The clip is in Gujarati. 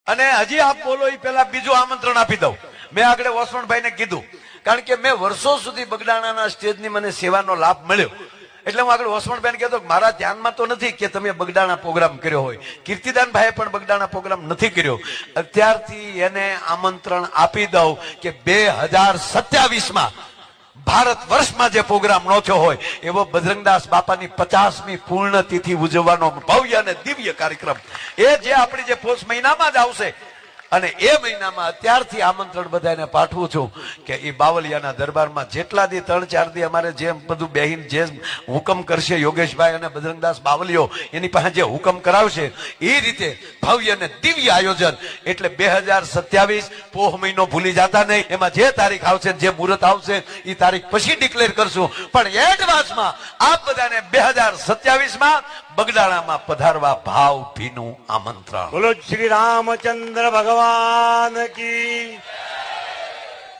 અને હજી આપ બોલો એ પેલા બીજું આમંત્રણ આપી દઉં. મેં આગળ વસવણભાઈને કીધું, કારણ કે મેં વર્ષો સુધી બગડાણાના સ્ટેજની મને સેવાનો લાભ મળ્યો, એટલે હું આગળ વસવણભાઈને કહેતો મારા ધ્યાનમાં તો નથી કે તમે બગડાણા પ્રોગ્રામ કર્યો હોય, કીર્તિદાનભાઈએ પણ બગડાણા પ્રોગ્રામ નથી કર્યો. અત્યારથી એને આમંત્રણ આપી દઉં કે 2027માં ભારત વર્ષમાં જે પ્રોગ્રામ નો થયો હોય એવો બજરંગદાસ બાપાની 50મી પૂર્ણતિથિ ઉજવવાનો ભવ્ય અને દિવ્ય કાર્યક્રમ એ જે આપણી જે પોષ મહિનામાં જ આવશે. અને એ મહિનામાં અત્યારથી આમંત્રણ બધાને પાઠવું છું કે એ બાવલિયાના દરબારમાં જેટલા દી 3-4 દી અમારે જેમ બધું બેહીન જે હુકમ કરશે યોગેશભાઈ અને બજરંગદાસ બાવલિયો એની પાસે જે હુકમ કરાવશે એ રીતે ભવ્ય અને દિવ્ય આયોજન. એટલે 2027 પોહ મહિનો ભૂલી જતા નહીં. એમાં જે તારીખ આવશે જે મુહૂર્ત આવશે એ તારીખ પછી ડિક્લેર કરશું, પણ એડવાન્સમાં આપ બધાને 2027માં બગડાણામાં પધારવા ભાવ ભીનું આમંત્રણ. બોલો શ્રી રામચંદ્ર ભગવાન કી